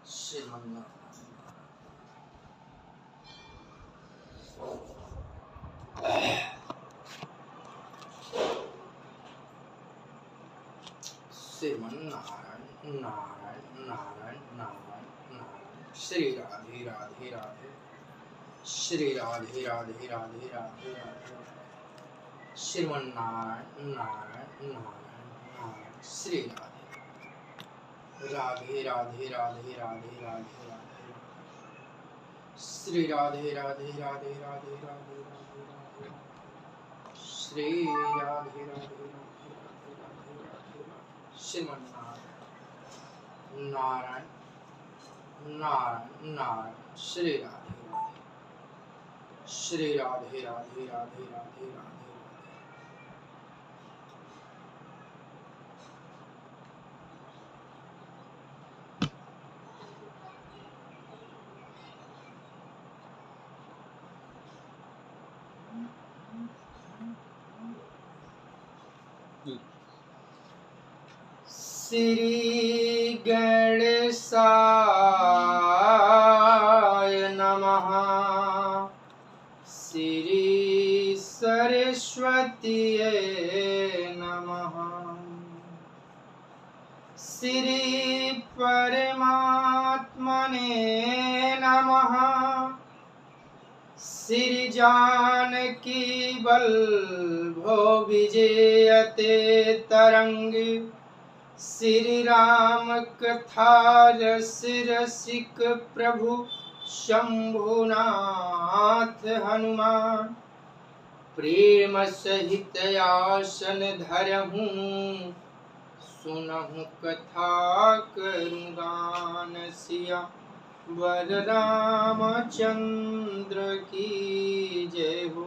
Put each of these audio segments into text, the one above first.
श्रीमन्नारायण श्रीमन्नारायण नारायण नारायण नारायण नारायण। श्री राधे राधे राधे, श्री राधे राधे राधे राधे राधे। श्रीमन्नारायण नारायण नारायण नारायण। श्री राधे राधे राधे राधे राधे राधे राधे। श्री राधे राधे राधे राधे राधे राधे राधे। श्री राधे राधे राधे राधे राधे राधे। श्रीमन्नारायण नारायण नारायण नारायण। श्री राधे राधे, श्री राधे राधे राधे राधे राधे। श्री गणेशाय नमः, श्री सरस्वतीये नमः, श्री परमात्मने नमः, श्री जानकी वल्लभो विजयते तरंग, श्री राम कथा रस रसिक प्रभु शंभुनाथ हनुमान, प्रेम सहित आसन धरहूँ, सुनहु कथा करूँ गान, सिया वर रामचंद्र की जय हो।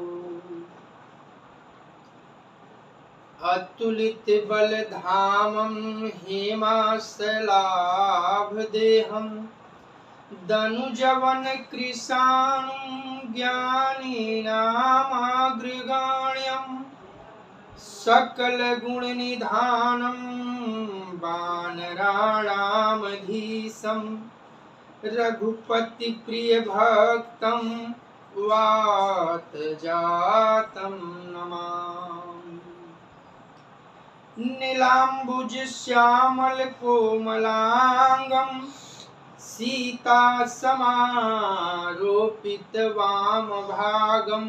अतुलित बल धामं हेमासलाभदेहं, दनुजवन कृशानुं ज्ञानीनामाग्रगण्यं, सकल गुण निधानं वानराणामधीशं, रघुपति प्रिय भक्तं वात जातं नमामि। नीलाम्बुज श्यामल कोमलांगं, सीता समारोपित वाम भागं,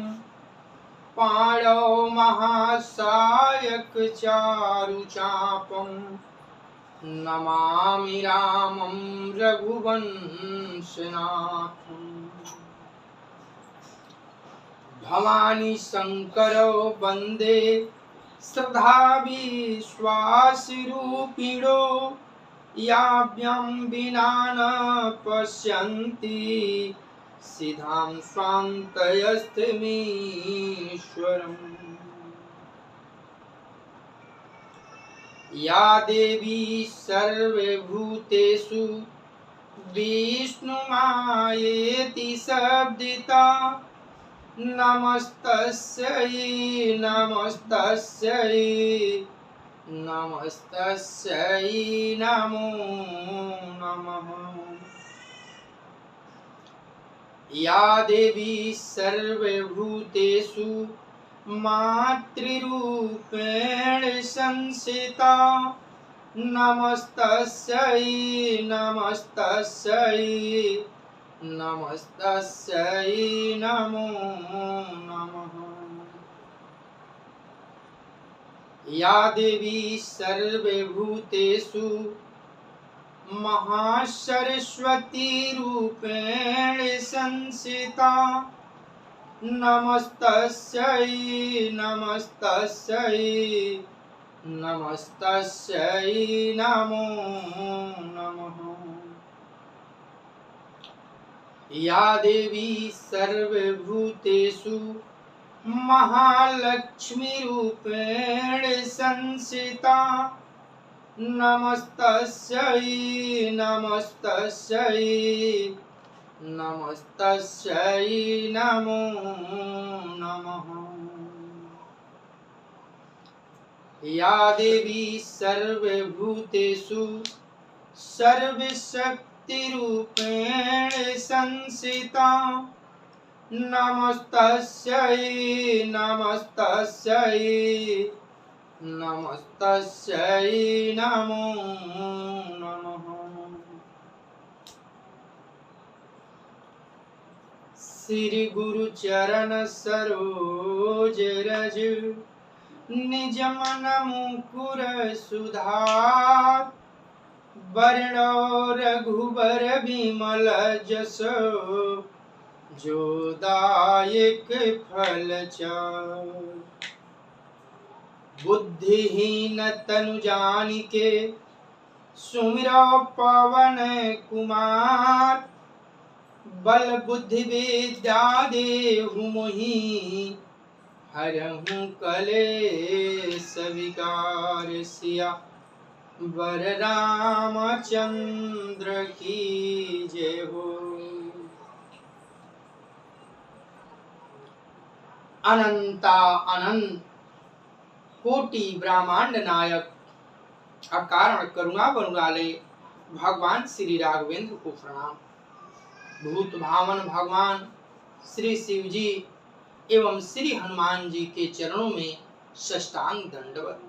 पाणौ महासायक चारुचापं, नमामि रामं रघुवंशनाथं। भवानी शंकरौ वंदे श्रद्धा विश्वासरूपिणो, याभ्यां विना न पश्यन्ति सिद्धां स्वान्तयस्तमीश्वरम्। या देवी सर्वभूतेषु विष्णुमायेति शब्दिता, नमस्तस्यै नमस्तस्यै नमस्तस्यै नमो नमः। या देवी सर्वभूतेषु मातृरूपेण संस्थिता, नमस्तस्यै नमस्तस्यै नमस्तस्यै नमो नमः। या देवी सर्वभूतेषु महासरस्वती रूपेण संस्थिता, नमस्तस्यै नमस्तस्यै नमस्तस्यै नमो नमः। या देवी सर्वभूतेषु महालक्ष्मी रूपेण संस्थिता, नमस्तस्यै नमस्तस्यै नमस्तस्यै नमो नमः। या देवी सर्वभूतेषु सर्वशक्ति शक्तिरूपेण संसिता नमस्तस्यै नमस्तस्यै नमस्तस्यै नमो नमः। श्री गुरु चरण सरोज रज निज मन मुकुर सुधार वर्णो रघुबर बिमल जस जो दायक फल चार। बुद्धिहीन तनु जानिके सुमिरो पवन कुमार बल बुद्धि विद्या देहु मोहि हरहु कलेश विकार। सिया वर रामचंद्र की जय हो। अनंता अनंत कोटि ब्रह्मांड नायक अकारण करुणा बनुराले भगवान श्री राघवेंद्र को प्रणाम। भूत भावन भगवान श्री शिव जी एवं श्री हनुमान जी के चरणों में साष्टांग दंडवत।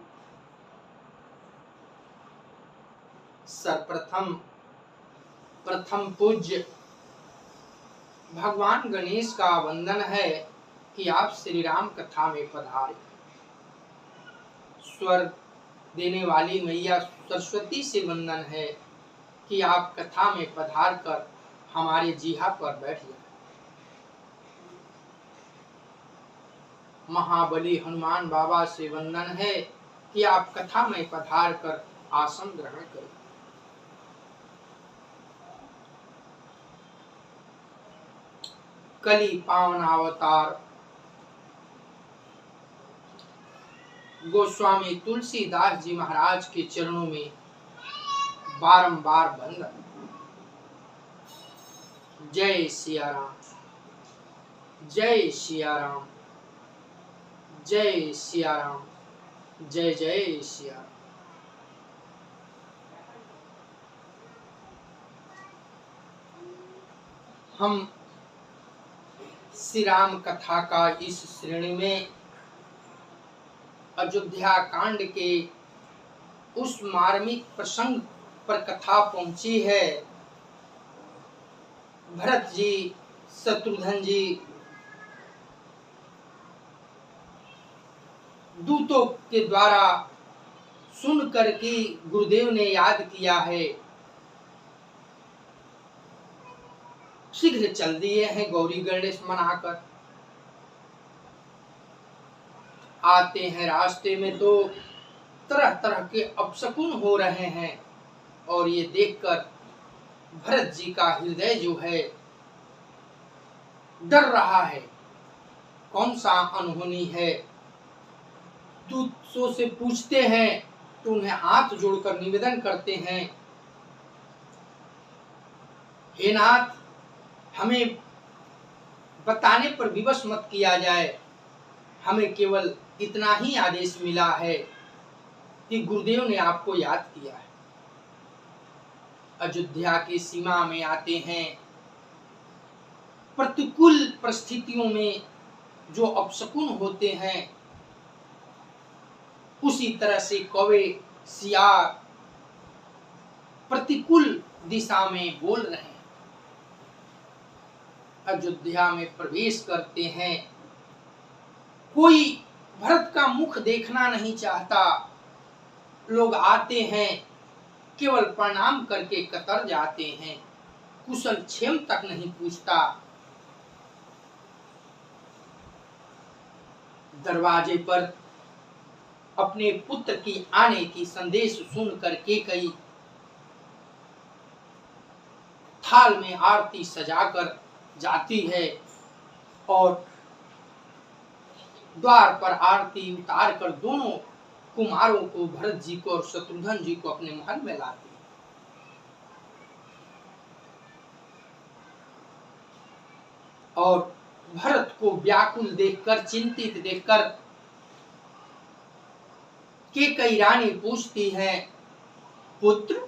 सर्वप्रथम प्रथम पूज्य भगवान गणेश का वंदन है कि आप श्री राम कथा में पधारे। स्वर देने वाली मैया सरस्वती से वंदन है कि आप कथा में पधार कर हमारे जीहा पर बैठ जाए। महाबली हनुमान बाबा से वंदन है कि आप कथा में पधार कर आसन ग्रहण करें। कली पावन अवतार गोस्वामी तुलसीदास जी महाराज के चरणों में बारंबार वंदन। जय सिया राम, जय सिया राम, जय सिया राम, जय जय सिया राम। हम श्री राम कथा का इस श्रेणी में अयोध्या कांड के उस मार्मिक प्रसंग पर कथा पहुंची है। भरत जी शत्रुघ्न जी दूतों के द्वारा सुनकर के गुरुदेव ने याद किया है, शीघ्र चल दिए हैं गौरी गणेश मनाकर। आते हैं रास्ते में तो तरह तरह के अपशकुन हो रहे हैं और ये देखकर भरत जी का हृदय जो है डर रहा है। कौन सा अनहोनी है। दूतों से पूछते हैं तो उन्हें हाथ जोड़कर निवेदन करते हैं, हे नाथ, हमें बताने पर विवश मत किया जाए। हमें केवल इतना ही आदेश मिला है कि गुरुदेव ने आपको याद किया है। अयोध्या की सीमा में आते हैं। प्रतिकूल परिस्थितियों में जो अपशकुन होते हैं उसी तरह से कौवे सियार प्रतिकूल दिशा में बोल रहे हैं। अयोध्या में प्रवेश करते हैं। कोई भरत का मुख देखना नहीं चाहता। लोग आते हैं, केवल प्रणाम करके कतर जाते हैं, कुशल क्षेम तक नहीं पूछता। दरवाजे पर अपने पुत्र की आने की संदेश सुन करके कई थाल में आरती सजाकर जाती है और द्वार पर आरती उतार कर दोनों कुमारों को, भरत जी को और शत्रुघ्न जी को अपने महल में लाती है। और भरत को व्याकुल देखकर, चिंतित देखकर के कई रानी पूछती है, पुत्र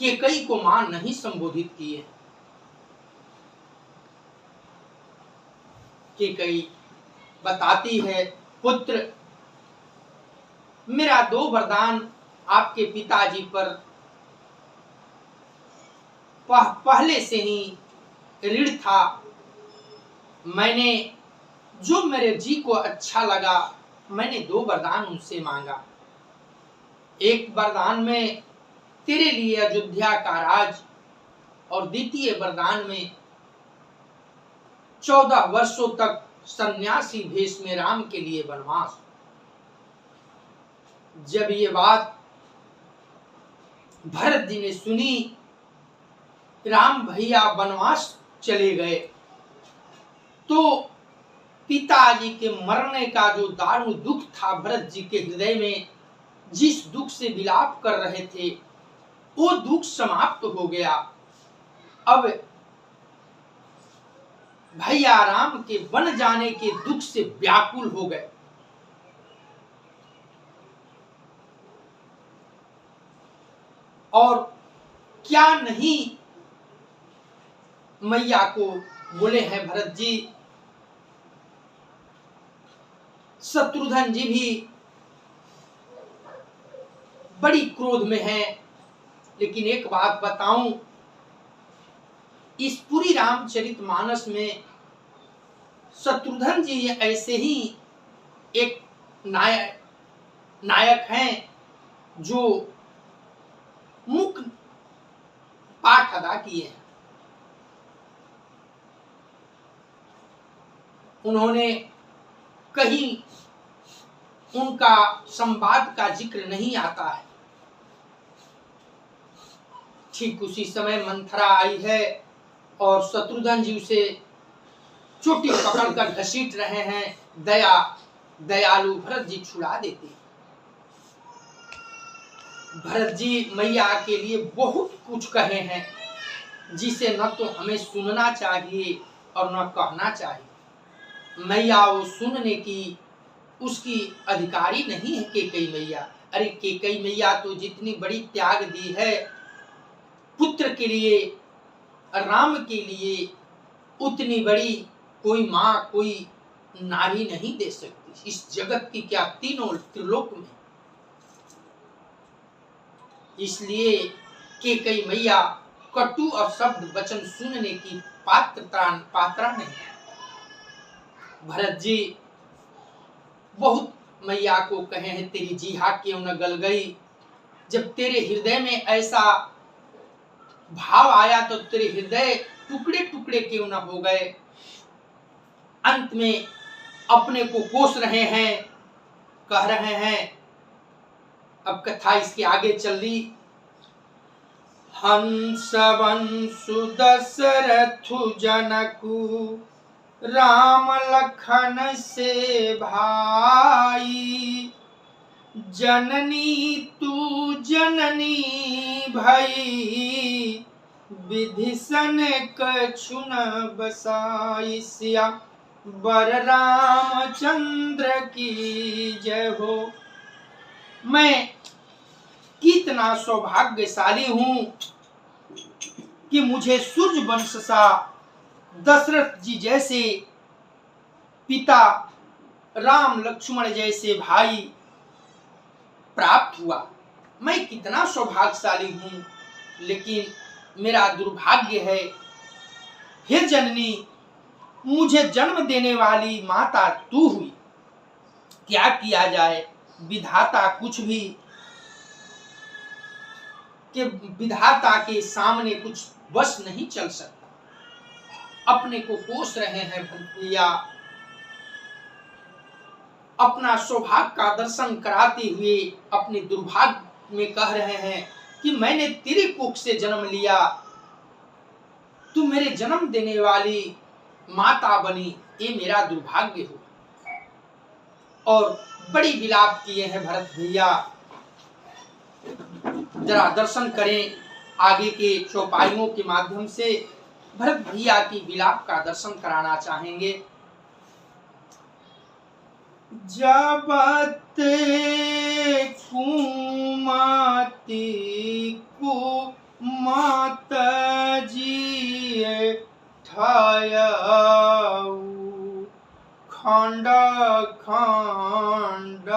केकई को मां नहीं संबोधित किए। केकई बताती है, पुत्र मेरा 2 वरदान आपके पिताजी पर पहले से ही ऋण था। मैंने जो मेरे जी को अच्छा लगा, मैंने 2 वरदान उनसे मांगा। एक वरदान में तेरे लिए अयोध्या का राज, और द्वितीय वरदान में 14 वर्षों तक सन्यासी भेष में राम के लिए वनवास। जब ये बात भरत जी ने सुनी, राम भैया वनवास चले गए, तो पिताजी के मरने का जो दारुण दुख था भरत जी के हृदय में, जिस दुख से विलाप कर रहे थे, वो दुख समाप्त हो गया। अब भैया राम के वन जाने के दुख से व्याकुल हो गए। और क्या नहीं मैया को बोले हैं भरत जी। शत्रुघ्न जी भी बड़ी क्रोध में हैं। लेकिन एक बात बताऊं, इस पूरी रामचरितमानस में शत्रुघ्न जी ऐसे ही एक नायक हैं जो मुख्य पाठ अदा किए हैं। उन्होंने कहीं उनका संवाद का जिक्र नहीं आता है। ठीक उसी समय मंथरा आई है और शत्रुघ्न जी उसे चोटी पकड़कर घसीट रहे हैं। दयालु भरत जी छुड़ा देते। भरत जी मैया के लिए बहुत कुछ कहे हैं, जिसे न तो हमें सुनना चाहिए और न कहना चाहिए। मैया वो सुनने की उसकी अधिकारी नहीं है केकई मैया। अरे केकई मैया तो जितनी बड़ी त्याग दी है पुत्र के लिए, राम के लिए, उतनी बड़ी कोई माँ कोई नारी नहीं दे सकती इस जगत की, क्या तीनों त्रिलोक में। इसलिए केकई मैया कटु और शब्द वचन सुनने की पात्रा नहीं। भरत जी बहुत मैया को कहे हैं, तेरी जीहा क्यों न गल गई। जब तेरे हृदय में ऐसा भाव आया तो तेरे हृदय टुकड़े टुकड़े क्यों न हो गए। अंत में अपने को कोस रहे हैं, कह रहे हैं। अब कथा इसके आगे चल रही। हंस वंशु दशरथु जनकु राम लखन से भाई। जननी तू जननी भई विधिसन कछु न बसाई। सिया बर रामचंद्र की जय हो। मैं कितना सौभाग्यशाली हूं कि मुझे सूर्य वंश सा दशरथ जी जैसे पिता, राम लक्ष्मण जैसे भाई प्राप्त हुआ। मैं कितना सौभाग्यशाली हूं, लेकिन मेरा दुर्भाग्य है। हे जननी, मुझे जन्म देने वाली माता तू हुई। क्या किया जाए, विधाता कुछ भी कि विधाता के सामने कुछ बस नहीं चल सकता। अपने को कोस रहे हैं भैया, अपना सौभाग्य का दर्शन कराते हुए अपने दुर्भाग्य में कह रहे हैं कि मैंने तेरे कोख से जन्म लिया, तू मेरे जन्म देने वाली माता बनी, ये मेरा दुर्भाग्य हो। और बड़ी विलाप किए हैं भरत भैया। जरा दर्शन करें आगे के चौपाइयों के माध्यम से। भरत भैया की विलाप का दर्शन कराना चाहेंगे। जबते कुमति को मत जिए ठायऊ खंड खंड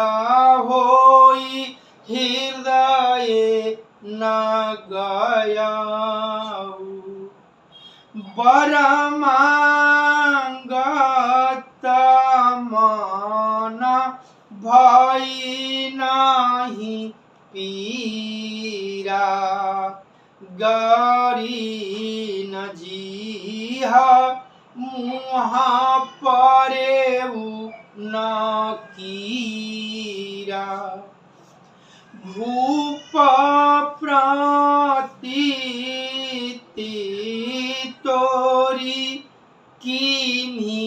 होई हृदय न गयाऊ बरमांगत मन भई नाही पीरा गरी न जीहा मुहा परेऊ न कीरा भूप प्रतीति तोरी कीन्ही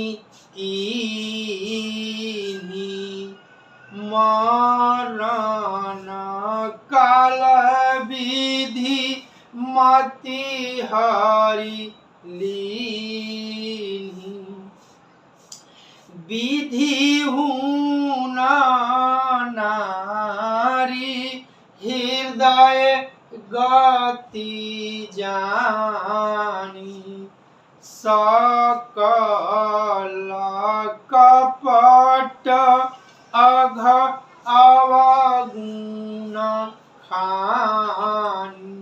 कीन्ही मरण काल विधि मति हरि लीन्ही विधि हुना नारी हृदय गति जानी सकल कपट अघ अवगुण खानी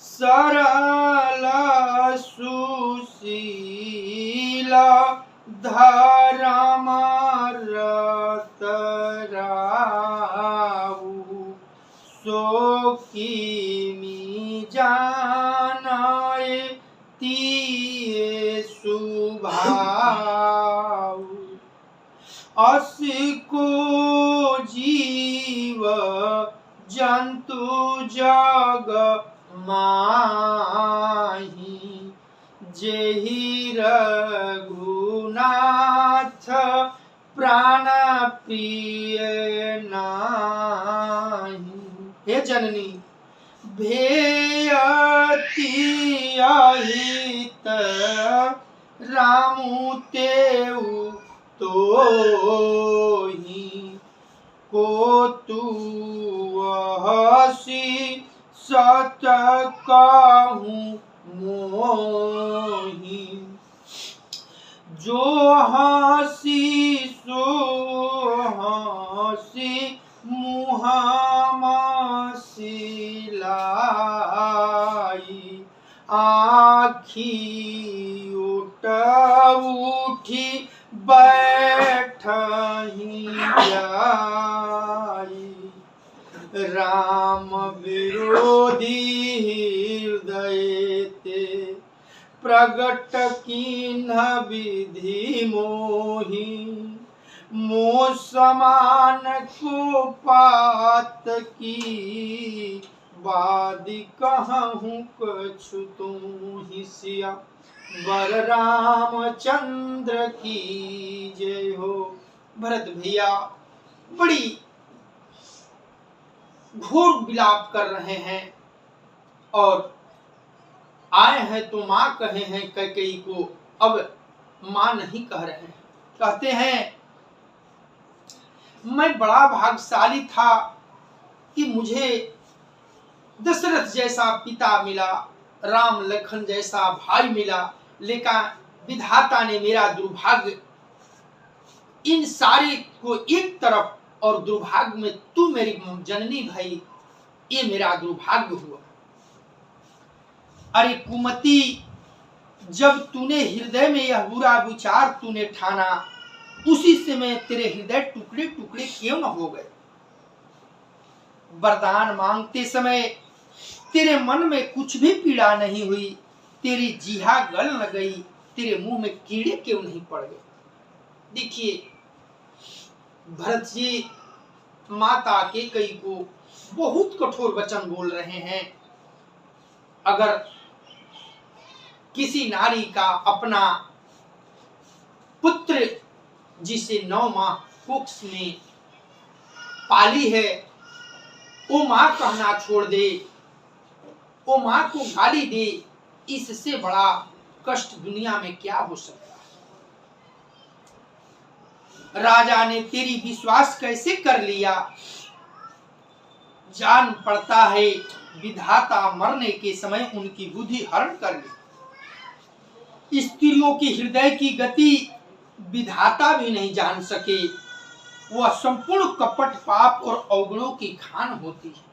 सरल सुशील धर्म रत राऊ सो कीनी जानाए तिये सुभाऊ असिको जीव जंतु जग माही जेहि रघुनाथ प्राण प्रिय नाही हे जननी भेयति अहित रामु तेउ तोहि को तू हसी सत कहूँ मोही जो हसी सो हसी मुहामसिलाई आखी उठ उठी बैठही जाई राम विरोधी हृदय ते प्रगट कीन्ह विधि मोही मोह समान को पात की वादि कहूँ कछु तुम ही सिया वर रामचंद्र की जय हो। भरत भैया बड़ी घोर विलाप कर रहे हैं और आए हैं तो माँ कहे हैं कैकेयी को, अब माँ नहीं कह रहे हैं। कहते हैं मैं बड़ा भाग्यशाली था कि मुझे दशरथ जैसा पिता मिला, राम लखन जैसा भाई मिला, लेकिन विधाता ने मेरा दुर्भाग्य इन सारे को एक तरफ और दुर्भाग्य में तू मेरी जननी भाई, ये मेरा दुर्भाग्य हुआ। अरे कुमति, जब तूने हृदय में यह बुरा विचार तूने ठाना, उसी से मैं तेरे हृदय टुकड़े टुकड़े क्यों न हो गए। वरदान मांगते समय तेरे मन में कुछ भी पीड़ा नहीं हुई, तेरी जीहा गल न गई, तेरे मुंह में कीड़े क्यों नहीं पड़ गए। देखिए भरत जी माता कैकेयी को बहुत कठोर वचन बोल रहे हैं। अगर किसी नारी का अपना पुत्र जिसे 9 माह कुक्ष में पाली है, वो माँ कहना छोड़ दे, वो माँ को गाली दे, इससे बड़ा कष्ट दुनिया में क्या हो सकता है। राजा ने तेरी विश्वास कैसे कर लिया, जान पड़ता है विधाता मरने के समय उनकी बुद्धि हरण कर ली। स्त्रियों के हृदय की गति विधाता भी नहीं जान सके। वह संपूर्ण कपट, पाप और अवगुणों की खान होती है।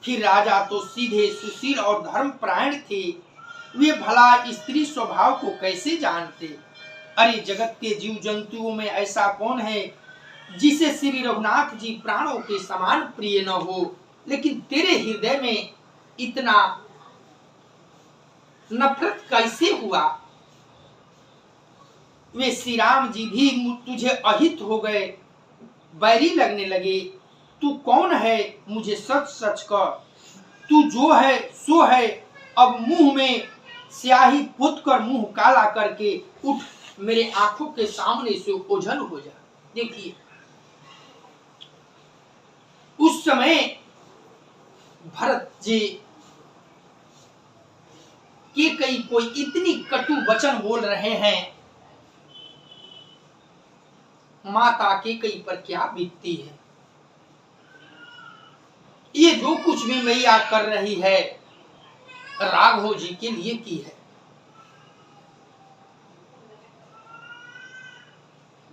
फिर राजा तो सीधे, सुशील और धर्मपरायण थे, वे भला स्त्री स्वभाव को कैसे जानते? अरे जगत के जीव जंतुओं में ऐसा कौन है जिसे श्री रघुनाथ जी प्राणों के समान प्रिय न हो, लेकिन तेरे हृदय में इतना नफरत कैसे हुआ? वे श्री राम जी भी तुझे अहित हो गए, बैरी लगने लगे। तू कौन है, मुझे सच सच कह। तू जो है सो है। अब मुंह में स्याही पोत कर मुंह काला करके उठ, मेरे आंखों के सामने से ओझल हो जा। देखिए उस समय भरत जी के कई कोई इतनी कटु वचन बोल रहे हैं, माता के कई पर क्या बीतती है। ये जो कुछ भी मैया कर रही है राघव जी के लिए की है।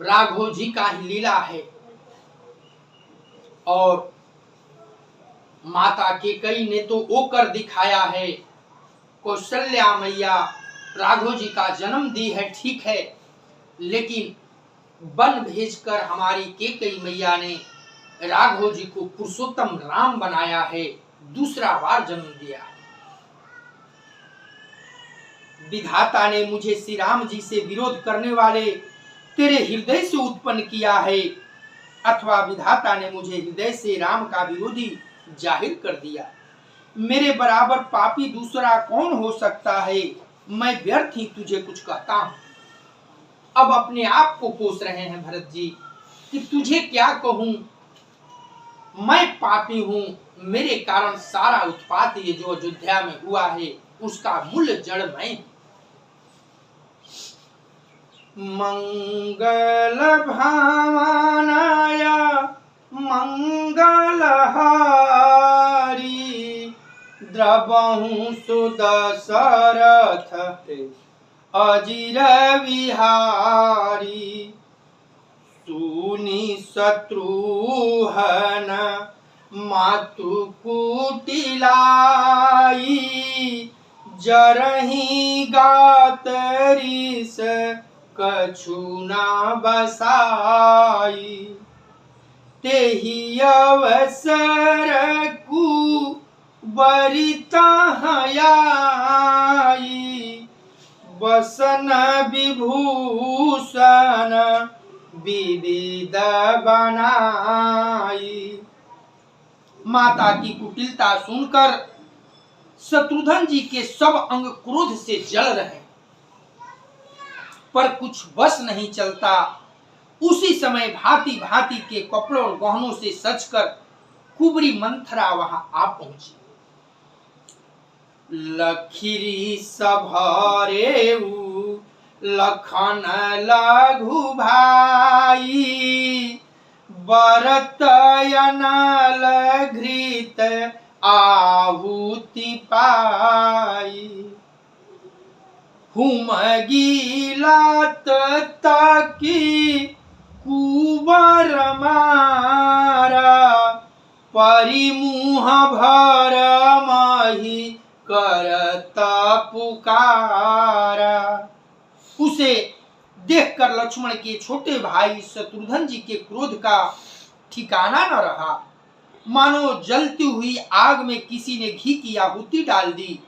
राघव जी का ही लीला है। और माता के कई ने तो वो कर दिखाया है। कौशल्या मैया राघव जी का जन्म दी है, ठीक है, लेकिन वन भेजकर हमारी केकई मैया ने राघव जी को पुरुषोत्तम राम बनाया है, दूसरा बार जन्म दिया है। विधाता ने मुझे श्री राम जी से विरोध करने वाले तेरे हृदय से उत्पन्न किया है, अथवा विधाता ने मुझे हृदय से राम का विरोधी जाहिर कर दिया। मेरे बराबर पापी दूसरा कौन हो सकता है? मैं व्यर्थ ही तुझे कुछ कहता हूं। अब अपने आप को कोस रहे हैं भरत जी कि तुझे क्या कहूं, मैं पापी हूं, मेरे कारण सारा उत्पात ये जो अयोध्या में हुआ है उसका मूल जड़ मैं। मंगल भावनाय मंगलहारी द्रवहु सुदशरथ अजिर विहारी सुनि शत्रुहन मातु कुटिलाई जरहि गातरिस कछु न बसाई तेहि अवसर कुबरिता हयाई बसन विभूषण विविध बनाई। माता की कुटिलता सुनकर शत्रुघ्न जी के सब अंग क्रोध से जल रहे, पर कुछ बस नहीं चलता। उसी समय भांति भांति के कपड़ों और गहनों से सजकर कुबरी मंथरा वहां आ पहुंची। लखीरी सभरेऊ लखन लघु भाई बरत अनल घृत आहुति पाई हुमगीलात ताकि कुबर मारा परिमुह भर माही करता पुकारा। उसे देखकर लक्ष्मण के छोटे भाई शत्रुघ्न जी के क्रोध का ठिकाना न रहा, मानो जलती हुई आग में किसी ने घी की आहुति डाल दी।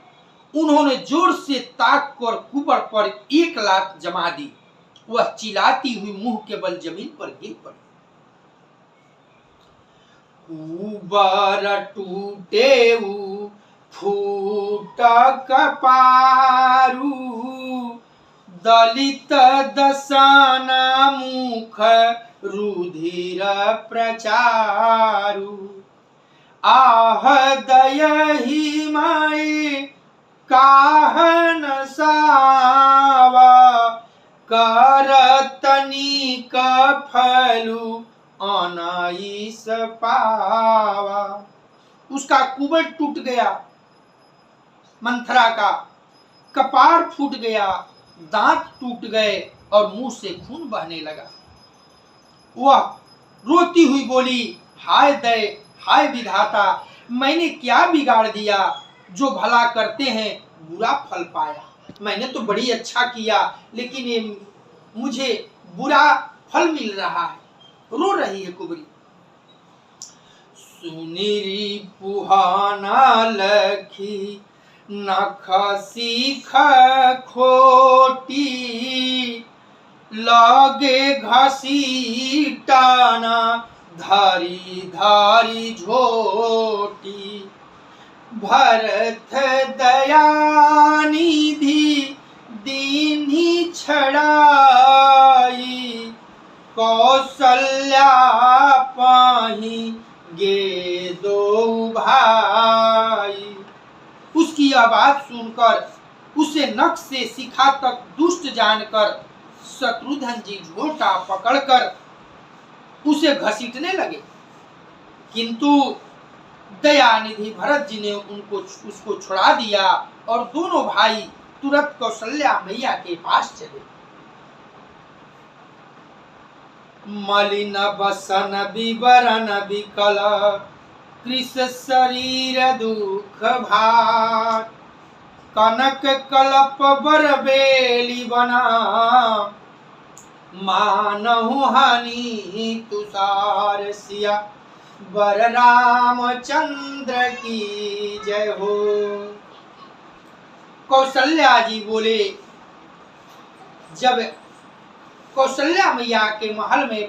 उन्होंने जोर से ताक कर कुबर पर एक लात जमा दी। वह चिल्लाती हुई मुंह के बल जमीन पर गिर पड़ी। कुबर टूटे फूट कपारू दलित दसन मुख रुधिर प्रचारु आह दयहि माई काहन सावा करतनी कफलु अनाइस पावा। उसका कुबड़ टूट गया, मंथरा का कपार फूट गया, दांत टूट गए और मुंह से खून बहने लगा। वह रोती हुई बोली, हाय दय, हाय विधाता, मैंने क्या बिगाड़ दिया जो भला करते हैं बुरा फल पाया। मैंने तो बड़ी अच्छा किया लेकिन ये मुझे बुरा फल मिल रहा है। रो रही है कुबरी। सुनिरी पुहाना लखी नख सीख खोटी, लागे घसीटाना धारी धारी झोटी। भरत दयानिधि दीन्ही छड़ाई, कौशल्या पाही गे दो भाई। उसकी यह बात सुनकर उसे नख से शिखा तक दुष्ट जानकर शत्रुघ्न जी झोटा पकड़कर उसे घसीटने लगे, किंतु दयानिधि भरत जी ने उसको छुड़ा दिया और दोनों भाई तुरंत कौशल्या मैया के पास चले। मलिन बसन विवरण विकल कृष शरीर दुख भार, कनक कलप बरबेली बना मानहु हनी तुषार। सिया बर रामचंद्र की जय हो। कौशल्या जी बोले, जब कौशल्या मैया के महल में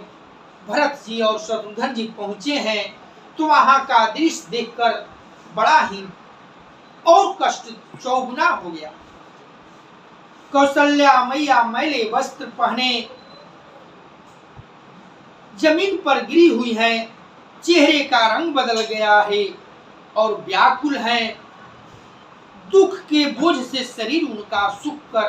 भरत जी और शत्रुघ्न जी पहुंचे हैं तो वहां का दृश्य देखकर बड़ा ही और कष्ट चौगुना हो गया। कौशल्या मैया मैले वस्त्र पहने जमीन पर गिरी हुई हैं, चेहरे का रंग बदल गया है और व्याकुल हैं। दुख के बोझ से शरीर उनका सूख कर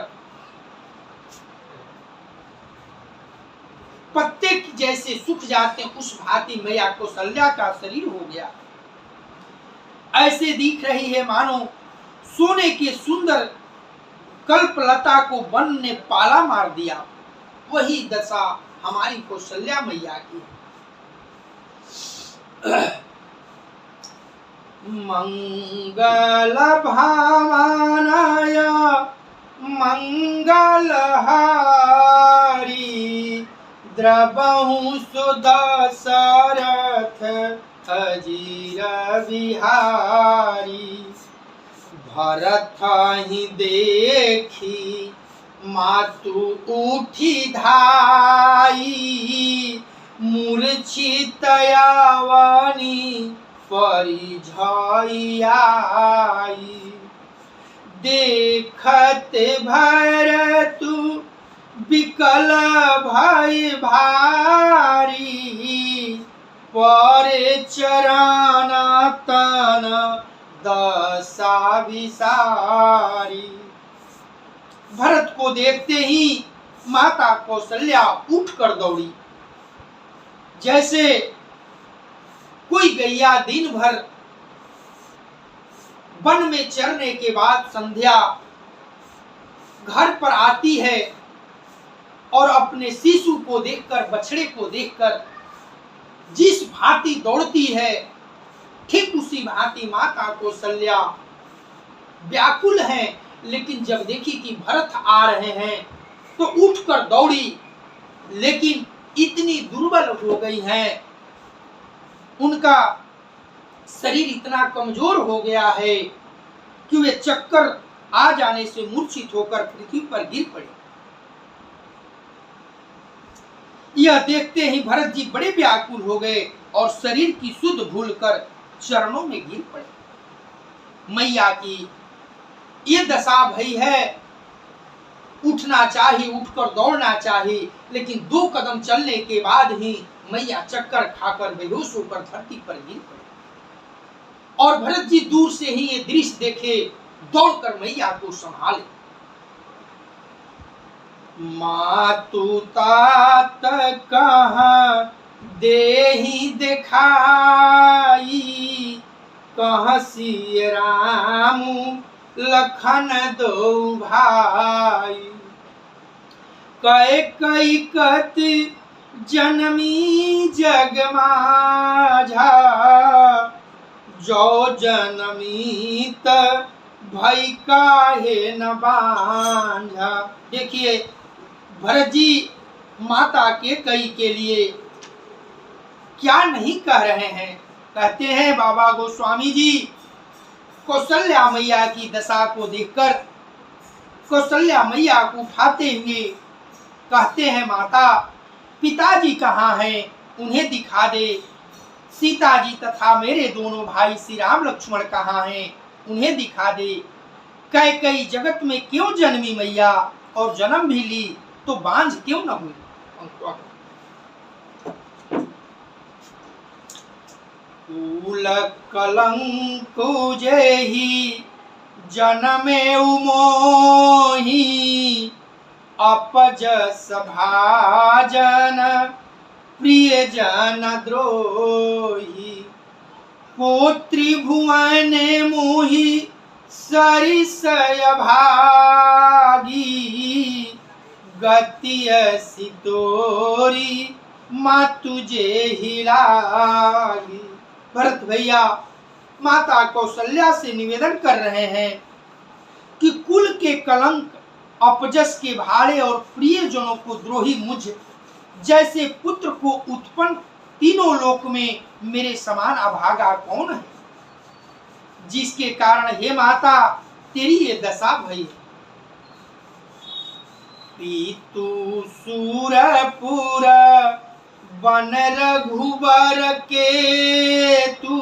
पत्ते जैसे सूख जाते हैं, उस भांति मैया कौशल्या का शरीर हो गया। ऐसे दिख रही है मानो सोने के सुंदर कल्पलता को वन ने पाला मार दिया। वही दशा हमारी कौशल्या मैया की। मंगल भावनाय मंगलहारी, द्रवहु सुदशरथ अजीर बिहारी। भरत ही देखी मातु उठी धाई, मूर्छित यावनी परिझाई आई। देखत भरतु विकल भय भारी, परे चरण तन दशा विसारी। भरत को देखते ही माता कौशल्या उठकर दौड़ी, जैसे कोई गैया दिन भर वन में चरने के बाद संध्या घर पर आती है और अपने शिशु को देखकर, बछड़े को देखकर जिस भांति दौड़ती है, ठीक उसी भांति माता कौशल्या व्याकुल है। लेकिन जब देखी कि भरत आ रहे हैं तो उठकर दौड़ी, लेकिन इतनी दुर्बल हो गई हैं, उनका शरीर इतना कमजोर हो गया है कि वे चक्कर आ जाने से मूर्छित होकर पृथ्वी पर गिर पड़े। यह देखते ही भरत जी बड़े व्याकुल हो गए और शरीर की सुध भूलकर चरणों में गिर पड़े। मैया की ये दशा भई है, उठना चाहिए, उठकर दौड़ना चाहिए, लेकिन 2 कदम चलने के बाद ही मैया चक्कर खाकर बेहोश होकर धरती पर गिर पड़े। और भरत जी दूर से ही ये दृश्य देखे, दौड़कर मैया को संभाले। मातु तात कहाँ देहि दिखाई, कहसी राम लखन दो भाई। कै कई कति जनमी जग माझा, जो जनमीत भई काहे न बांझा। देखिए भरत जी माता के कई के लिए क्या नहीं कह रहे हैं। कहते हैं बाबा गोस्वामी जी, कौशल्या मैया की दशा को देखकर कौशल्या मैया को उठाते हुए कहते हैं, माता पिताजी कहाँ हैं, उन्हें दिखा दे। सीता जी तथा मेरे दोनों भाई श्री राम लक्ष्मण कहाँ हैं, उन्हें दिखा दे। कैकेयी जगत में क्यों जन्मी मैया, और जन्म भी ली तो बांझ क्यों न हुई। कुल कलंक जेहि जनमे मोहि, अपजस भाजन प्रिय जन द्रोही। को त्रिभुवन मोहि सरिसय भागी, गति सितोरी माँ तुझे ही लागी। भरत भैया माता कौशल्या से निवेदन कर रहे हैं कि कुल के कलंक, अपजस के भाड़े और प्रियजनों को द्रोही मुझ जैसे पुत्र को उत्पन्न तीनों लोक में मेरे समान अभागा कौन है, जिसके कारण हे माता तेरी ये दशा भई। पीतु सूरपुर वन रघुबर के तू,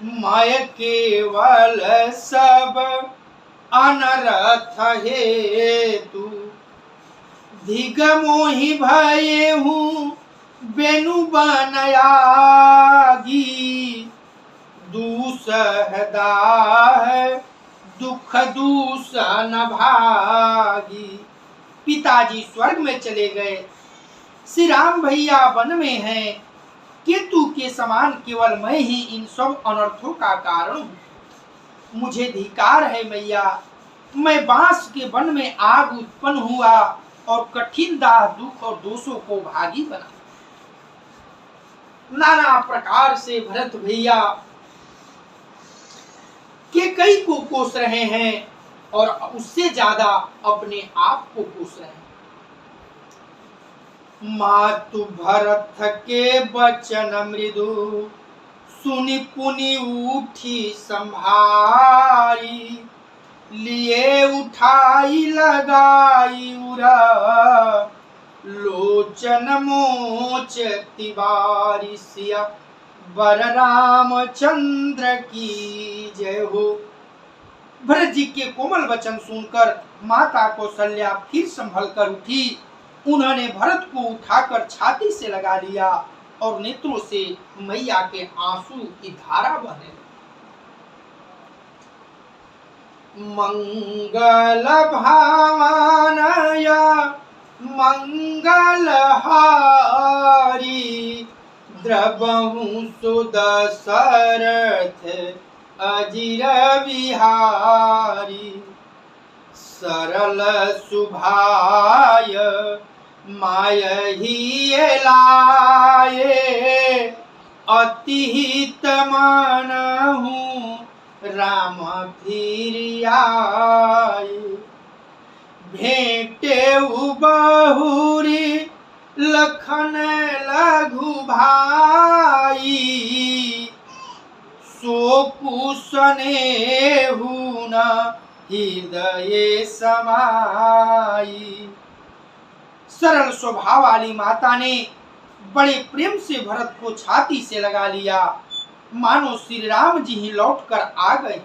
माय केवल सब अनरथ हेतु। धिग मोहि भये हूँ बेनु बनयागी, दूसहदाह दुख दूषण भागी। पिताजी स्वर्ग में चले गए, श्री राम भैया वन में हैं, केतु के समान केवल मैं ही इन सब अनर्थों का कारण हूँ। मुझे धिकार है मैया, मैं बांस के वन में आग उत्पन्न हुआ और कठिन दाह दुख और दोषों को भागी बना। नाना प्रकार से भरत भैया के कई को कोस रहे हैं और उससे ज्यादा अपने आप को कोस रहे हैं। मातु भरत के बचन मृदु, सुनि पुनि उठी संभारी। लिए उठाई लगाई उरा, लोचन मोच तिवारी। सिया बर रामचंद्र की जय हो। भरत जी के कोमल वचन सुनकर माता कौशल्या फिर संभल कर उठी। उन्होंने भरत को उठाकर छाती से लगा लिया और नेत्रों से मैया के आंसू की धारा बहे। मंगल भावनय मंगल हारी, द्रवहु सुदशरथ अजिर बिहारी। सरल सुभाय माय ही लाए, अति हित मानहु राम फिर आए। भेंटे बहुरी लखन लघु भाई, सो कुसने हुना हृदय समाई। सरल स्वभाव वाली माता ने बड़े प्रेम से भरत को छाती से लगा लिया, मानो श्री राम जी ही लौट कर आ गए।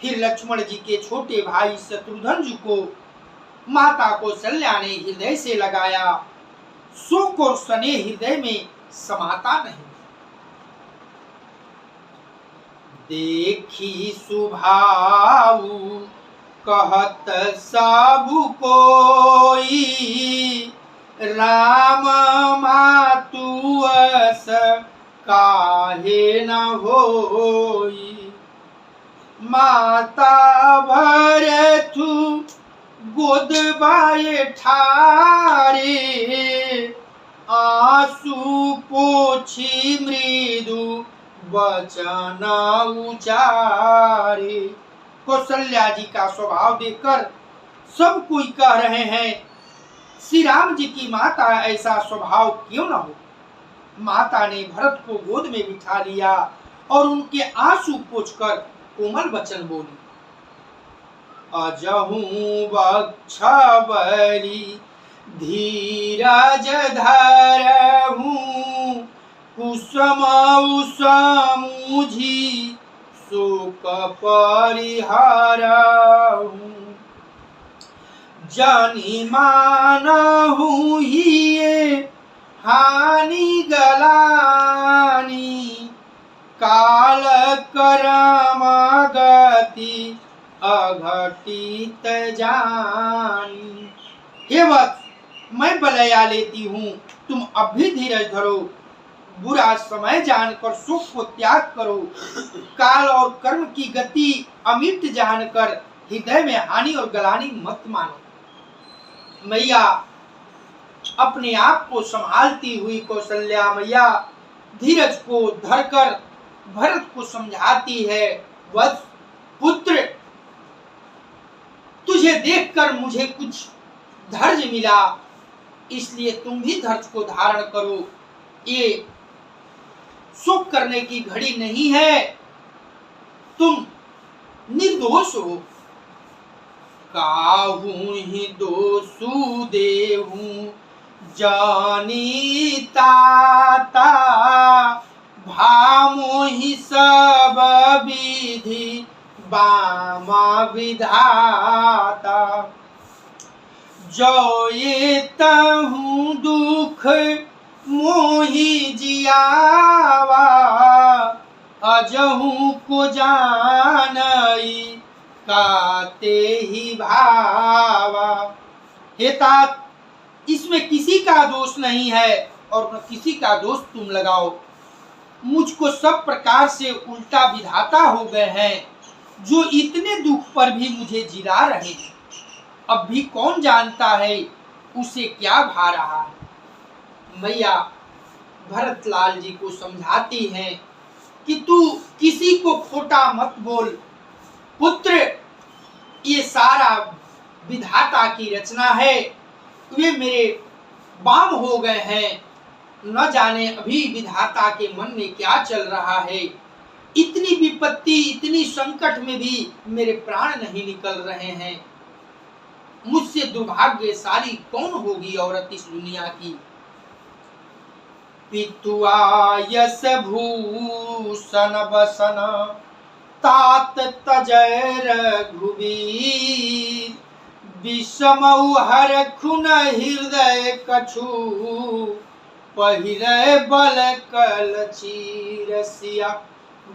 फिर लक्ष्मण जी के छोटे भाई शत्रुघ्न जी को माता कौशल्या ने हृदय से लगाया। शोक और स्नेह हृदय में समाता नहीं। देखी सुभाऊ कहत सबु कोई, राम मातु अस काहे न होई। माता भरथु गोद बाए ठारे, आंसू पोछी मृदु वचन उचारे। कौशल्या जी का स्वभाव देखकर सब कोई कह रहे हैं, श्री राम जी की माता ऐसा स्वभाव क्यों न हो। माता ने भरत को गोद में बिठा लिया और उनके आंसू पोंछकर कोमल वचन बोली। अजहू वक्ष बली धीरज धरहूं, कुसुम समुझी शोक परिहरहूं। जनि मानहु हिये हानि गलानी, काल करम गति अघटित जानी। हे वत्स, मैं बलया लेती हूँ, तुम अब भी धीरज धरो। बुरा समय जानकर सुख को त्याग करो। काल और कर्म की गति अमिट जानकर हृदय में हानि और गलानी मत मानो। मैया अपने आप को संभालती हुई कौशल्या मैया धीरज को धरकर भरत को समझाती है, वत्स पुत्र, तुझे देखकर मुझे कुछ धैर्य मिला, इसलिए तुम भी धैर्य को धारण करो। ये शोक करने की घड़ी नहीं है, तुम निर्दोष हो। काहू ही दोषु देहूं जानी ताता, भामो ही सब विधि बामा विधाता। जो ये तहु दुख मोहि जियावा, अजहू को जानई काते ही भावा। हे तात, इसमें किसी का दोष नहीं है और न किसी का दोष तुम लगाओ। मुझको सब प्रकार से उल्टा विधाता हो गए हैं, जो इतने दुख पर भी मुझे जिला रहे हैं। अब भी कौन जानता है उसे क्या भा रहा है। मैया भरत लाल जी को समझाती हैं कि तू किसी को खोटा मत बोल। पुत्र, ये सारा विधाता की रचना है, वे मेरे बाम हो गए हैं। न जाने अभी विधाता के मन में क्या चल रहा है। इतनी विपत्ति, इतनी संकट में भी मेरे प्राण नहीं निकल रहे हैं। मुझसे दुर्भाग्यशाली कौन होगी औरत इस दुनिया की। पितुआ यस भूषण बसन, तात तजय रघुवीर, विषमऊ हर खुन हृदय कछु, पहिरे बल कल चीरसिया,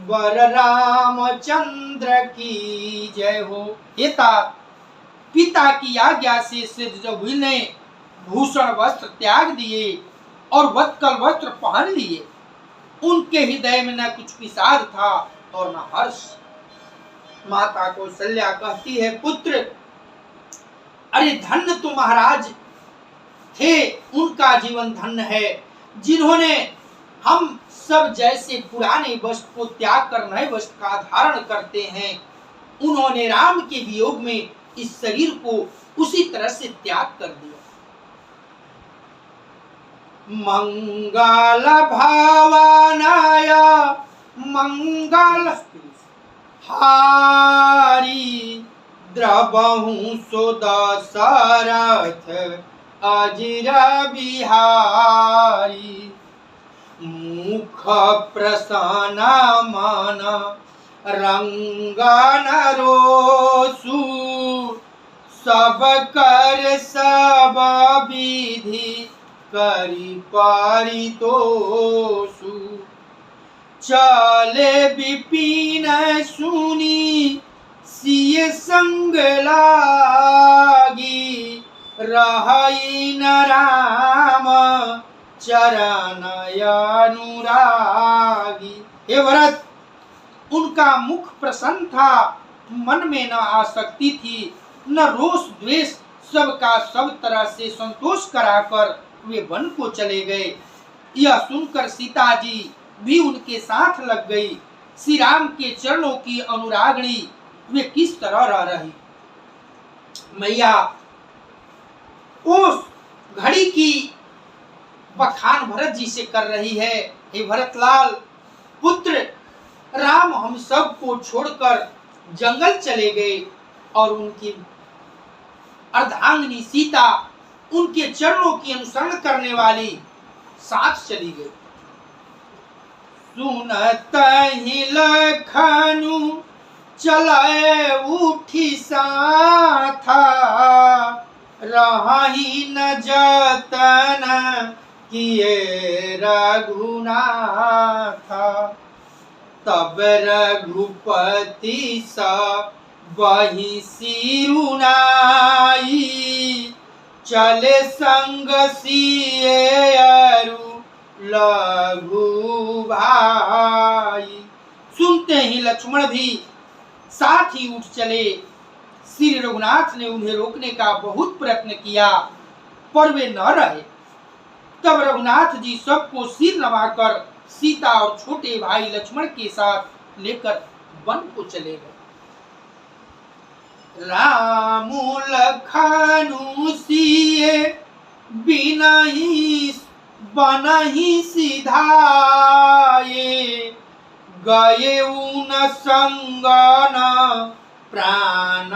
बर रामचंद्र की जय हो। पिता की आज्ञा से सिद्धजबुल ने भूषण वस्त्र त्याग दिए और वत्कल वस्त्र पहन लिए। उनके हृदय में न कुछ विषाद था और न हर्ष। माता कौशल्या कहती है, पुत्र, अरे धन्य तो महाराज थे, उनका जीवन धन्य है, जिन्होंने हम सब जैसे पुराने वस्त्र को त्याग कर नए वस्त्र का धारण करते हैं। उन्होंने राम के वियोग में इस शरीर को उसी तरह से त्याग कर दिया। मंगल भावनाय मंगल हारी, द्रवहु सो दशरथ अजिर बिहारी। मुख प्रसन्न मन रंगन रोसु, सब कर सब विधि करी परितोषु। चले विपिन सुनी सिय संग लागी, रहई न राम चरण अनुरागी। हे भरत, उनका मुख प्रसन्न था, मन में न आसक्ति थी, न रोष द्वेष, सबका सब तरह से संतोष कराकर वे वन को चले गए। यह सुनकर सीता जी भी उनके साथ लग गई। श्री राम के चरणों की अनुरागणी वे किस तरह रह रही। मैया उस घड़ी की बखान भरत जी से कर रही है। हे भरतलाल पुत्र, राम हम सब को छोड़कर जंगल चले गए और उनकी अर्धांगिनी सीता उनके चरणों की अनुसरण करने वाली साथ चली गई। सुनत ही लखनु चलाए उठी साथा, रही न जतन किए रघुनाथा। तब रघुपति सा वही सिरुनाई, चले संग सिए अरु लघु भाई। सुनते ही लक्ष्मण भी साथ ही उठ चले। श्री रघुनाथ ने उन्हें रोकने का बहुत प्रयत्न किया, पर वे न रहे। तब रघुनाथ जी सबको सिर नवाकर सीता और छोटे भाई लक्ष्मण के साथ लेकर वन को चले गए। राम लखनु सिए बिनहि बनहि सिधाए, गए उन संगन प्राण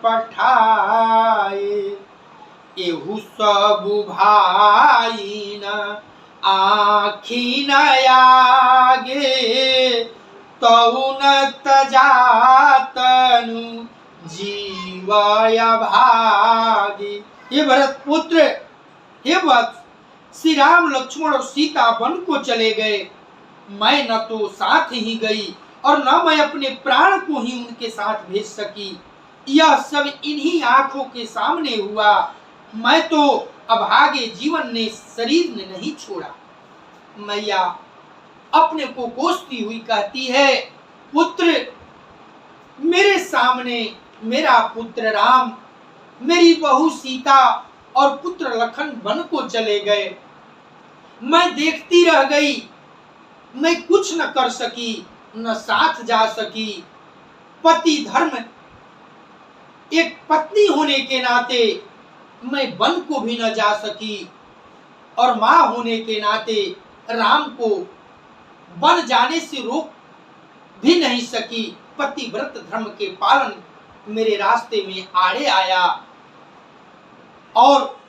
पठाए। एहु सब भाई न आखि न आगे, तउन तजातनु जीवय भागी। हे भरत पुत्र, हे वत्स, श्री राम लक्ष्मण और सीता वन को चले गए। मैं न तो साथ ही गई और न मैं अपने प्राण को ही उनके साथ भेज सकी। यह सब इन्हीं आंखों के सामने हुआ। मैं तो अभागे जीवन ने शरीर ने नहीं छोड़ा। मैया अपने को कोसती हुई कहती है, पुत्र, मेरे सामने मेरा पुत्र राम, मेरी बहू सीता और पुत्र लखन वन को चले गए। मैं देखती रह गई, मैं कुछ न कर सकी, न साथ जा सकी। पति धर्म एक पत्नी होने के नाते मैं वन को भी न जा सकी और मां होने के नाते राम को वन जाने से रोक भी नहीं सकी। पतिव्रत धर्म के पालन मेरे रास्ते में आड़े आया और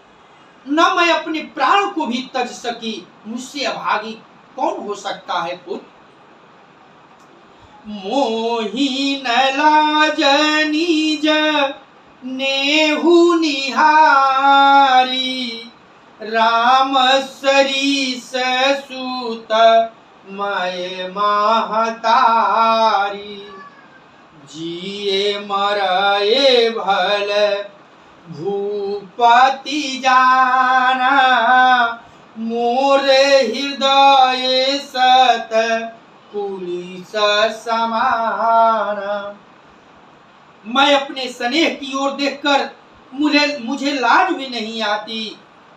न मैं अपने प्राण को भी तज सकी। मुझसे अभागी कौन हो सकता है पुत्र। मोहि न लाज निज नेहु निहारी, राम सरीस सूत मैं महतारी। जिए मरए भल भूपति जाना, मोर हृदय सत पुलिस समाना। मैं अपने स्नेह की ओर देखकर मुझे लाज भी नहीं आती।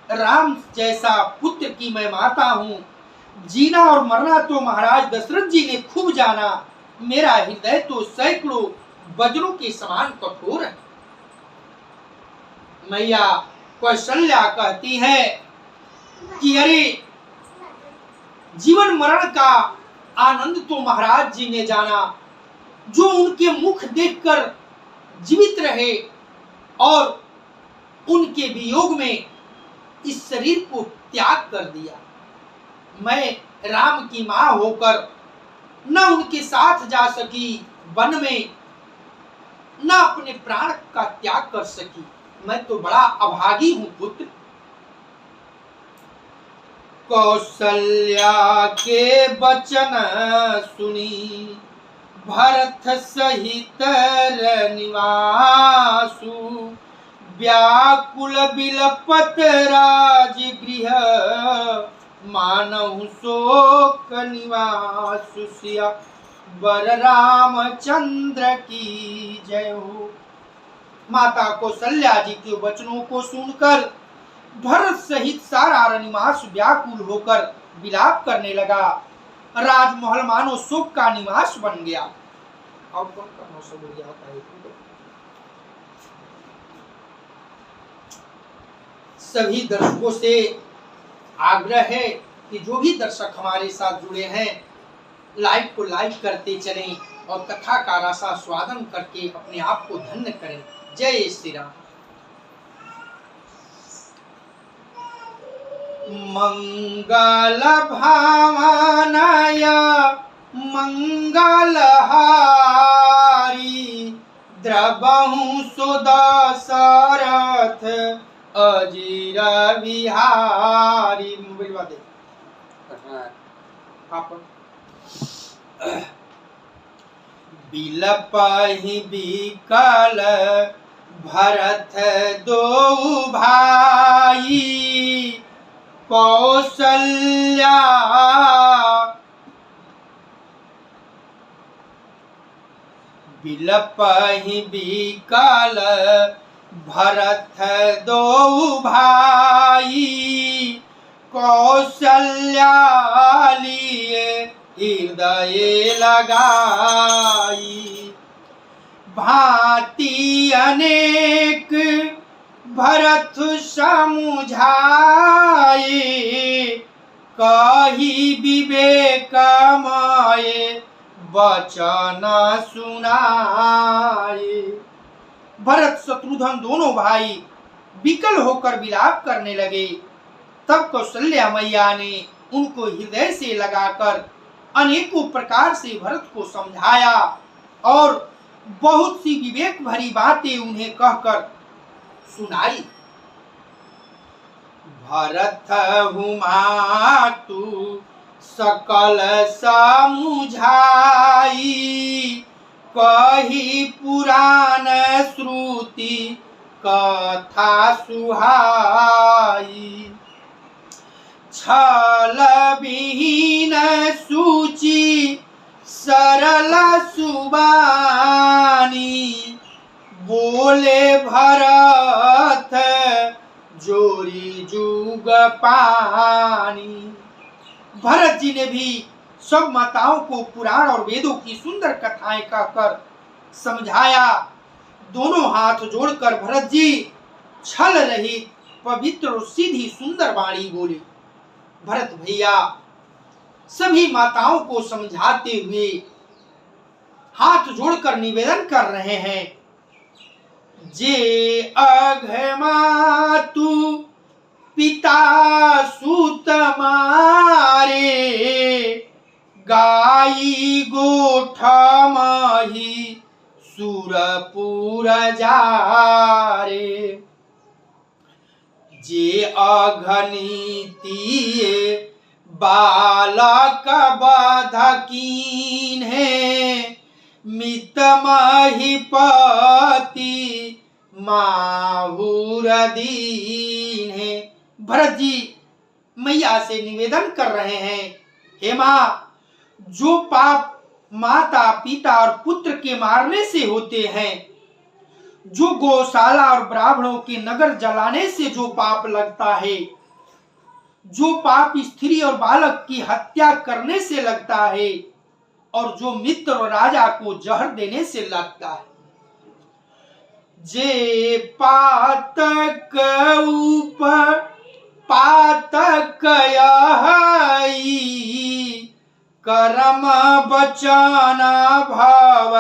राम जैसा पुत्र की मैं माता हूँ। जीना और मरना तो महाराज दशरथ जी ने खूब जाना। मेरा हृदय तो सैकड़ों वज्रों के समान कठोर है। मैया कौशल्या कहती है कि अरे, जीवन मरण का आनंद तो महाराज जी ने जाना, जो उनके मुख देखकर जीवित रहे और उनके वियोग में इस शरीर को त्याग कर दिया। मैं राम की मां होकर न उनके साथ जा सकी वन में, न अपने प्राण का त्याग कर सकी। मैं तो बड़ा अभागी हूं पुत्र। कौशल्या के वचन सुनी, भरत सहित निवासु, व्याकुल बिलपत राजगृह मानव शोक निवास सिया वर रामचंद्र की जय हो। माता कौशल्या जी के वचनों को सुनकर भरत सहित सारा रनिवास व्याकुल होकर विलाप करने लगा। राजमहल मानो शोक का निवास बन गया। अब का मौसम हो जाता है। सभी दर्शकों से आग्रह है कि जो भी दर्शक हमारे साथ जुड़े हैं लाइव को लाइक करते चलें और कथा का रसास्वादन करके अपने आप को धन्य करें। जय श्री राम। मंगल भावनाय मंगलहारी द्रवहु सुदशरथ अजीर विहारी। मोबाइल दे बिलपहि बिकल भरत दो भाई कौशल्या बिलपहि बिकल भरत दो भाई कौशल्या लिए हृदय लगाई। भांति अनेक भरत समुझाए कही विवेक माये वचन सुनाए। भरत शत्रुघ्न दोनों भाई विकल होकर विलाप करने लगे। तब कौशल्या मैया ने उनको हृदय से लगाकर अनेकों प्रकार से भरत को समझाया और बहुत सी विवेक भरी बातें उन्हें कहकर सुनाई। भरत हुमातु सकल समुझाई कही पुराण श्रुति कथा सुहाई। छल विहीन सूची सरल सुबानी बोले भरत जोरी जुग पानी। भरत जी ने भी सब माताओं को पुराण और वेदों की सुंदर कथाएं कहकर समझाया। दोनों हाथ जोड़कर भरत जी छल रहित पवित्र और सीधी सुंदर वाणी बोले। भरत भैया सभी माताओं को समझाते हुए हाथ जोड़कर निवेदन कर रहे हैं। जे अघमातु पिता सुत मारे गाई गोठ माही सुरपुर जारे। जे अघनीति बालक बधकीन है मित महिपति माहुर दीन है। भरत जी मैया से निवेदन कर रहे हैं, हे माँ, जो पाप माता पिता और पुत्र के मारने से होते हैं, जो गौशाला और ब्राह्मणों के नगर जलाने से जो पाप लगता है, जो पाप स्त्री और बालक की हत्या करने से लगता है और जो मित्र और राजा को जहर देने से लगता है। जे पातक ऊपर पातक यही कर्म बचन भाव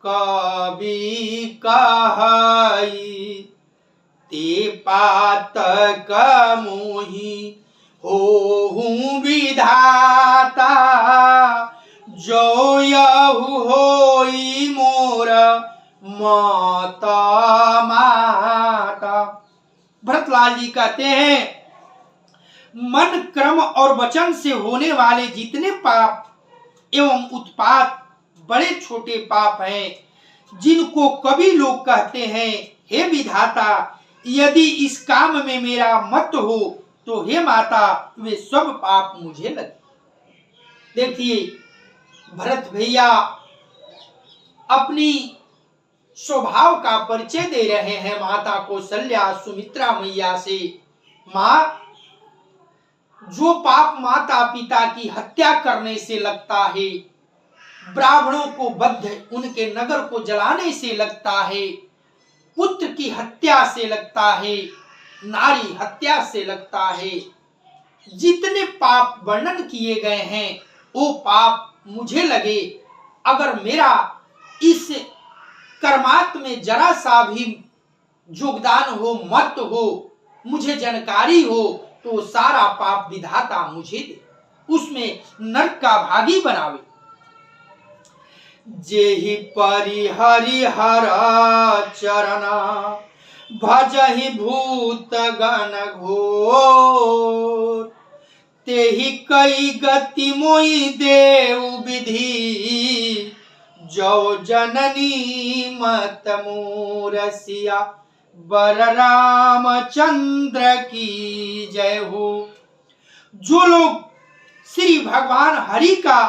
कवि कहई। ते पातक मोहि होहु विधाता जो यहु होई मोर माता माता। भरतलाल जी कहते हैं, मन क्रम और वचन से होने वाले जितने पाप एवं उत्पात बड़े छोटे पाप हैं, जिनको कभी लोग कहते हैं हे विधाता, यदि इस काम में मेरा मत हो तो हे माता वे सब पाप मुझे लगे। देखिए भरत भैया अपनी स्वभाव का परिचय दे रहे हैं माता कौशल्या सुमित्रा मैया से। माँ, जो पाप माता पिता की हत्या करने से लगता है, ब्राह्मणों को बद्ध उनके नगर को जलाने से लगता है, पुत्र की हत्या से लगता है, नारी हत्या से लगता है, जितने पाप वर्णन किए गए हैं वो पाप मुझे लगे। अगर मेरा इस कर्मात में जरा सा भी योगदान हो, मत हो, मुझे जानकारी हो, तो सारा पाप विधाता मुझे दे, उसमें नरक का भागी बनावे। जेहि परिहरिहर चरना भजहि भूत गण घोर, तेहि कई गति मोहि देव विधि, जो जननी मत मोरसिया बर रामचंद्र की जय हो। जो लोग श्री भगवान हरि का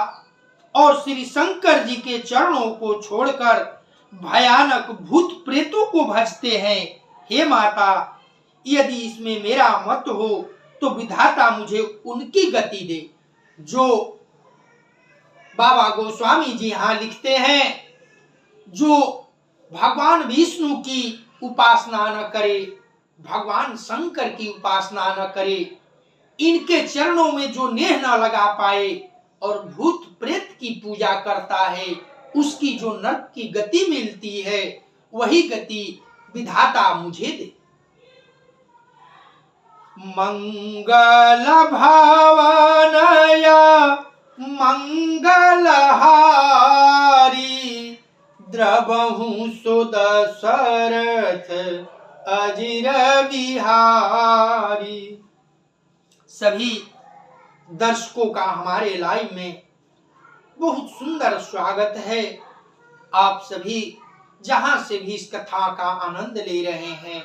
और श्री शंकर जी के चरणों को छोड़कर भयानक भूत प्रेतों को भजते हैं, हे माता, यदि इसमें मेरा मत हो तो विधाता मुझे उनकी गति दे। जो बाबा गोस्वामी जी यहाँ लिखते हैं, जो भगवान विष्णु की उपासना न करे, भगवान शंकर की उपासना न करे, इनके चरणों में जो नेह न लगा पाए और भूत प्रेत की पूजा करता है, उसकी जो नरक की गति मिलती है, वही गति विधाता मुझे दे। मंगल भावनया मंगलहारी, द्रवहु सुदशरथ अजिर बिहारी। सभी दर्शकों का हमारे लाइव में बहुत सुंदर स्वागत है। आप सभी जहां से भी इस कथा का आनंद ले रहे हैं,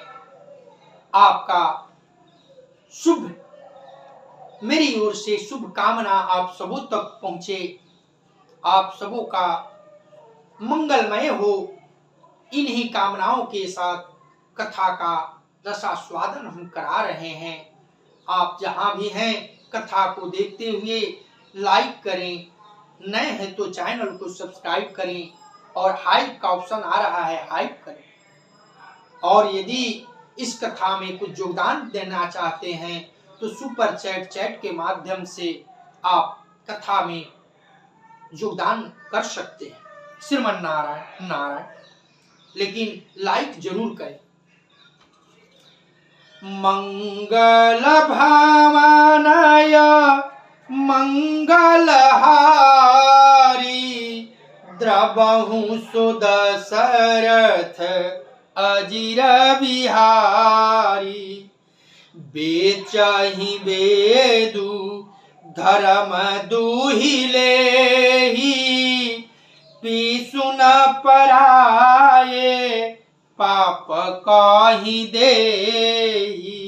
आपका शुभ, मेरी ओर से शुभ कामना आप सबों तक पहुंचे, आप सबों का मंगलमय हो। इन्हीं कामनाओं के साथ कथा का रसास्वादन हम करा रहे हैं। आप जहां भी हैं कथा को देखते हुए लाइक करें, नए हैं तो चैनल को सब्सक्राइब करें और हाइप का ऑप्शन आ रहा है, हाइप करें। और यदि इस कथा में कुछ योगदान देना चाहते हैं तो सुपर चैट के माध्यम से आप कथा में योगदान कर सकते हैं। श्रीमन नारायण नारायण, लेकिन लाइक जरूर करें। मंगल भावनय मंगलहारी, द्रवहु सुदशरथ अजिर बिहारी। बेचहि वेदु धर्म दुहिले, पीसु न पराये पाप काहि देहि।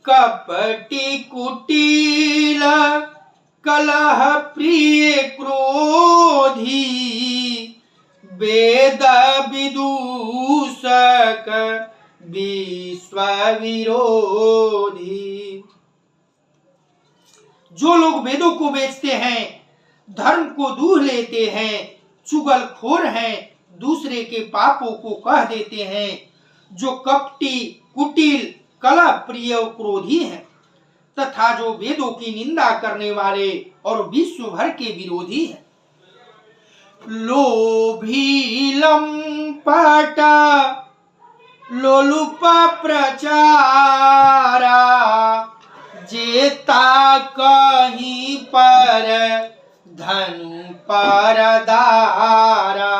कपटी कुटिल कलह प्रिय क्रोधी, वेद विदूषक विश्व विरोधी। जो लोग वेदों को बेचते हैं, धर्म को दूह लेते हैं, चुगलखोर हैं, दूसरे के पापों को कह देते हैं, जो कपटी कुटिल कलह प्रिय और क्रोधी हैं, तथा जो वेदों की निंदा करने वाले और विश्व भर के विरोधी हैं। लोभी लंपट लोलुप प्रचारा, जेता कहीं पर धनु पर दारा।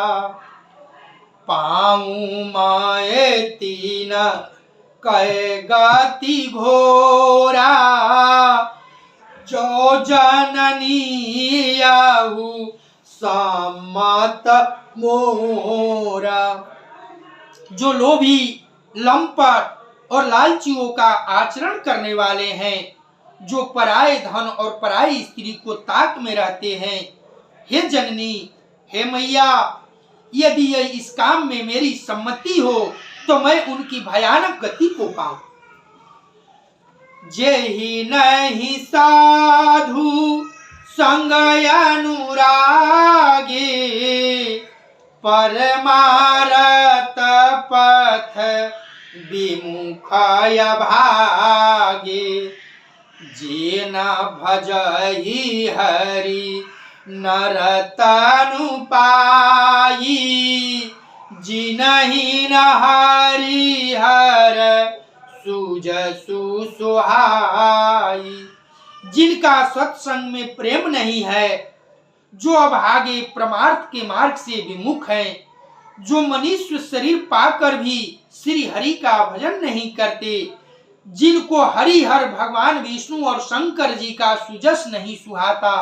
पाऊं माए तीन कै गति घोरा, जो जननी आहु सम्मत मोरा। जो लोभी, लंपट और लालचियों का आचरण करने वाले हैं, जो पराये धन और पराई स्त्री को ताक में रहते हैं, हे जननी, हे मैया, यदि यह इस काम में मेरी सम्मति हो तो मैं उनकी भयानक गति को पाऊं। जेहि नहीं साधु संग अनुरागे, परमारत पथ विमुखय भागे। जे न भजहि हरि नर तनु पाई, जिनहि न हरि हर सूझसु सुहाई। जिनका सत्संग में प्रेम नहीं है, जो अभागे परमार्थ के मार्ग से विमुख हैं, जो मनुष्य शरीर पाकर भी श्री हरि का भजन नहीं करते, जिनको हरिहर भगवान विष्णु और शंकर जी का सुजस नहीं सुहाता,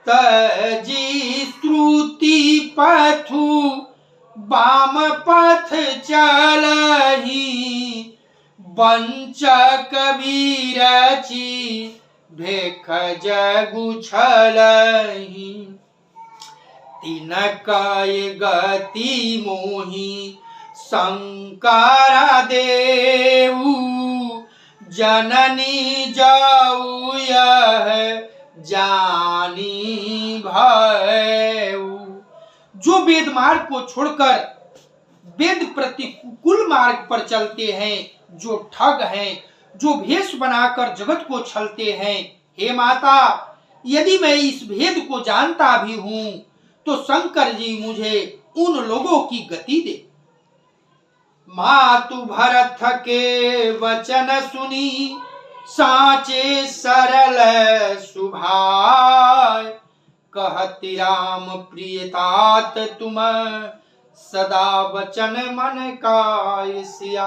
तजी श्रुति पथु वाम पथ चलहि, वंचक वीरचि भेख जगु छलहि। तिनकय गति मोहि शंकर देऊ, जननी जाऊ यह जानी भयऊ। जो वेद मार्ग को छोड़कर वेद प्रतिकूल मार्ग पर चलते हैं, जो ठग हैं, जो भेष बनाकर जगत को छलते हैं, हे माता, यदि मैं इस भेद को जानता भी हूं तो शंकर जी मुझे उन लोगों की गति दे। मातु भरत के वचन सुनी, साचे सरल सुभाय। कहति राम प्रिय तात तुम, सदा वचन मन काय सिया।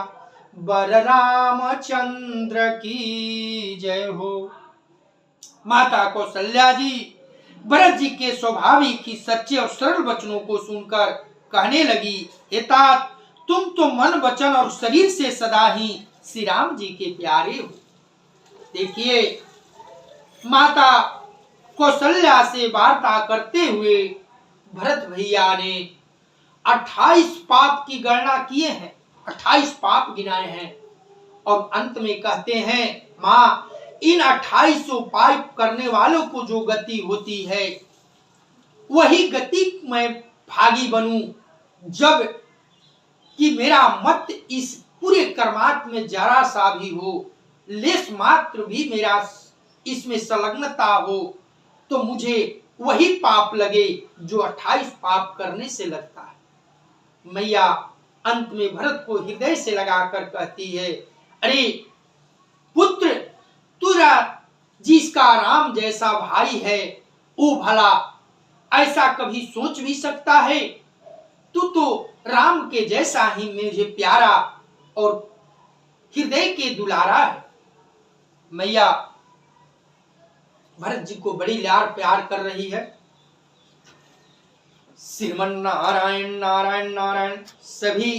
बर रामचंद्र की जय हो। माता कौशल्या जी भरत जी के स्वाभाविक ही सच्चे और सरल वचनों को सुनकर कहने लगी, हे तात, तुम तो मन, वचन और शरीर से सदा ही श्री राम जी के प्यारे हो। देखिए, माता कौशल्या से वार्ता करते हुए भरत भैया ने 28 पाप की गणना किए हैं, 28 पाप गिनाए हैं और अंत में कहते हैं, माँ, इन 28 पाप करने वालों को जो गति होती है वही गति मैं भागी बनूं, जब कि मेरा मत इस पूरे कर्मार्थ में जरा सा भी हो, लेश मात्र भी मेरा इसमें संलग्नता हो, तो मुझे वही पाप लगे जो 28 पाप करने से लगता है। मैया अंत में भरत को हृदय से लगाकर कहती है, अरे पुत्र, तुरा जिसका राम जैसा भाई है, वो भला ऐसा कभी सोच भी सकता है? तू तो राम के जैसा ही मुझे प्यारा और हृदय के दुलारा है। मैया भरत जी को बड़ी लाड़ प्यार कर रही है। श्रीमन नारायण नारायण नारायण। सभी